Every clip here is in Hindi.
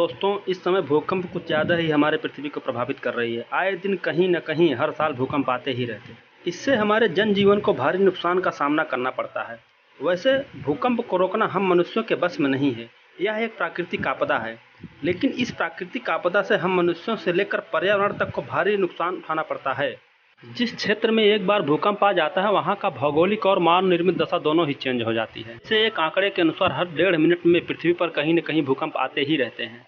दोस्तों, इस समय भूकंप कुछ ज़्यादा ही हमारे पृथ्वी को प्रभावित कर रही है। आए दिन कहीं न कहीं हर साल भूकंप आते ही रहते हैं। इससे हमारे जनजीवन को भारी नुकसान का सामना करना पड़ता है। वैसे भूकंप को रोकना हम मनुष्यों के बस में नहीं है। यह एक प्राकृतिक आपदा है, लेकिन इस प्राकृतिक आपदा से हम मनुष्यों से लेकर पर्यावरण तक को भारी नुकसान उठाना पड़ता है। जिस क्षेत्र में एक बार भूकंप आ जाता है, वहाँ का भौगोलिक और मानव निर्मित दशा दोनों ही चेंज हो जाती है। इसे एक आंकड़े के अनुसार हर 1.5 मिनट में पृथ्वी पर कहीं न कहीं भूकंप आते ही रहते हैं।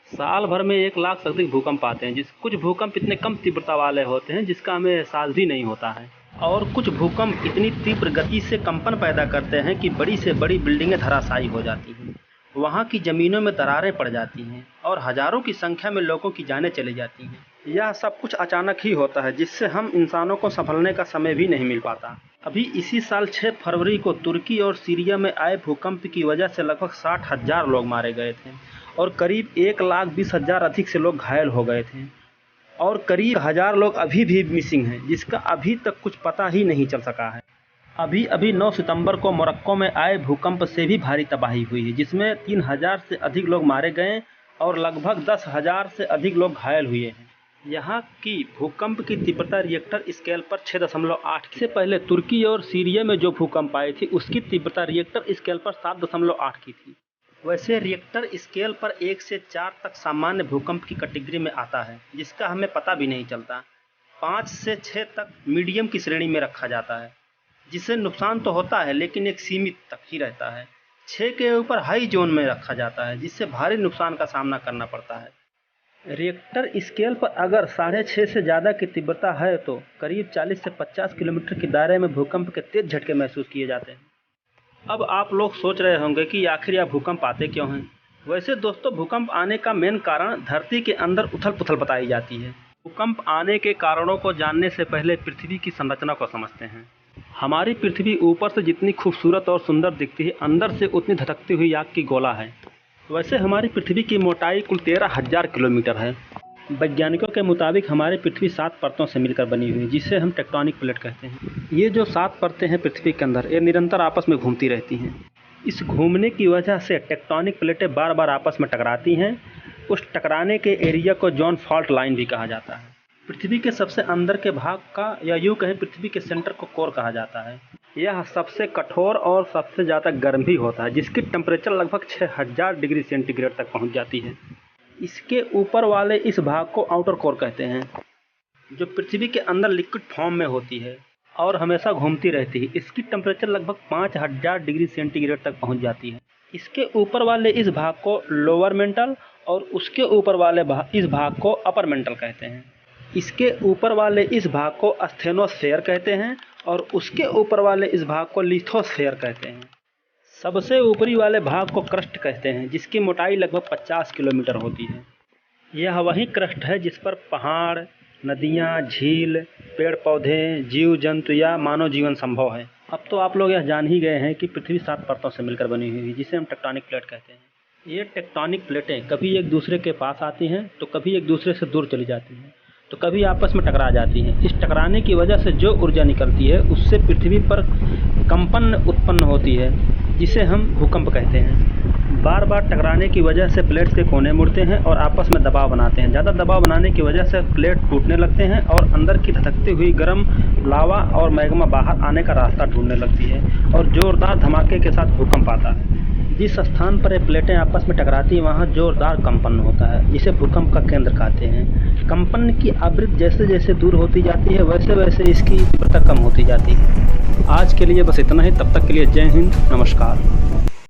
साल भर में 1 लाख से अधिक भूकंप आते हैं। कुछ भूकंप इतने कम तीव्रता वाले होते हैं जिसका हमें एहसास भी नहीं होता है, और कुछ भूकंप इतनी तीव्र गति से कंपन पैदा करते हैं कि बड़ी से बड़ी बिल्डिंगें धराशायी हो जाती हैं, वहाँ की ज़मीनों में दरारें पड़ जाती हैं और हज़ारों की संख्या में लोगों की जानें चली जाती हैं। यह सब कुछ अचानक ही होता है, जिससे हम इंसानों को संभलने का समय भी नहीं मिल पाता। अभी इसी साल 6 फरवरी को तुर्की और सीरिया में आए भूकंप की वजह से लगभग 60,000 लोग मारे गए थे और करीब 1,20,000 अधिक से लोग घायल हो गए थे, और करीब 1,000 लोग अभी भी मिसिंग हैं, जिसका अभी तक कुछ पता ही नहीं चल सका है। अभी 9 सितंबर को मोरक्को में आए भूकंप से भी भारी तबाही हुई है, जिसमें 3,000 से अधिक लोग मारे गए और लगभग 10,000 से अधिक लोग घायल हुए हैं। यहाँ की भूकंप की तीव्रता रिएक्टर स्केल पर 6.8। इससे पहले तुर्की और सीरिया में जो भूकंप आए थे उसकी तीव्रता रिएक्टर स्केल पर 7.8 की थी। वैसे रिएक्टर स्केल पर 1 से 4 तक सामान्य भूकंप की कैटेगरी में आता है, जिसका हमें पता भी नहीं चलता। 5 से 6 तक मीडियम की श्रेणी में रखा जाता है, जिससे नुकसान तो होता है लेकिन एक सीमित तक ही रहता है। 6 के ऊपर हाई जोन में रखा जाता है, जिससे भारी नुकसान का सामना करना पड़ता है। रिएक्टर स्केल पर अगर 6.5 से ज़्यादा की तीव्रता है तो करीब 40 से 50 किलोमीटर के दायरे में भूकंप के तेज झटके महसूस किए जाते हैं। अब आप लोग सोच रहे होंगे कि आखिर यह भूकंप आते क्यों हैं। वैसे दोस्तों, भूकंप आने का मेन कारण धरती के अंदर उथल-पुथल बताई जाती है। भूकंप आने के कारणों को जानने से पहले पृथ्वी की संरचना को समझते हैं। हमारी पृथ्वी ऊपर से जितनी खूबसूरत और सुंदर दिखती है, अंदर से उतनी धधकती हुई आग की गोला है। वैसे हमारी पृथ्वी की मोटाई कुल 13,000 किलोमीटर है। वैज्ञानिकों के मुताबिक हमारी पृथ्वी 7 परतों से मिलकर बनी हुई है, जिसे हम टेक्टोनिक प्लेट कहते हैं। ये जो 7 परतें हैं पृथ्वी के अंदर, ये निरंतर आपस में घूमती रहती हैं। इस घूमने की वजह से टेक्टोनिक प्लेटें बार बार आपस में टकराती हैं। उस टकराने के एरिया को जॉन फॉल्ट लाइन भी कहा जाता है। पृथ्वी के सबसे अंदर के भाग का, या यूँ कहें पृथ्वी के सेंटर को कोर कहा जाता है। यह सबसे कठोर और सबसे ज़्यादा गर्म भी होता है, जिसकी टेम्परेचर लगभग 6,000 डिग्री सेंटीग्रेड तक पहुंच जाती है। इसके ऊपर वाले इस भाग को आउटर कोर कहते हैं, जो पृथ्वी के अंदर लिक्विड फॉर्म में होती है और हमेशा घूमती रहती है। इसकी टेम्परेचर लगभग 5,000 डिग्री सेंटीग्रेड तक पहुंच जाती है। इसके ऊपर वाले इस भाग को लोअर मेंटल और उसके ऊपर वाले इस भाग को अपर मेंटल कहते हैं। इसके ऊपर वाले इस भाग को स्टेनोस्फेयर कहते हैं और उसके ऊपर वाले इस भाग को लिथोस्फेयर कहते हैं। सबसे ऊपरी वाले भाग को क्रस्ट कहते हैं, जिसकी मोटाई लगभग 50 किलोमीटर होती है। यह वही क्रस्ट है जिस पर पहाड़, नदियाँ, झील, पेड़ पौधे, जीव जंतु या मानव जीवन संभव है। अब तो आप लोग यह जान ही गए हैं कि पृथ्वी 7 परतों से मिलकर बनी हुई है, जिसे हम टेक्टोनिक प्लेट कहते हैं। ये टेक्टोनिक प्लेटें कभी एक दूसरे के पास आती हैं तो कभी एक दूसरे से दूर चली जाती हैं, तो कभी आपस में टकरा जाती हैं। इस टकराने की वजह से जो ऊर्जा निकलती है उससे पृथ्वी पर कंपन उत्पन्न होती है, जिसे हम भूकंप कहते हैं। बार बार टकराने की वजह से प्लेट्स के कोने मुड़ते हैं और आपस में दबाव बनाते हैं। ज़्यादा दबाव बनाने की वजह से प्लेट टूटने लगते हैं और अंदर की धधकती हुई गर्म लावा और मैग्मा बाहर आने का रास्ता ढूंढने लगती है और ज़ोरदार धमाके के साथ भूकंप आता है। जिस स्थान पर ये प्लेटें आपस में टकराती हैं वहाँ जोरदार कंपन होता है, जिसे भूकंप का केंद्र कहते हैं। कंपन की आवृत्ति जैसे जैसे दूर होती जाती है वैसे वैसे इसकी तीव्रता कम होती जाती है। आज के लिए बस इतना ही। तब तक के लिए जय हिंद, नमस्कार।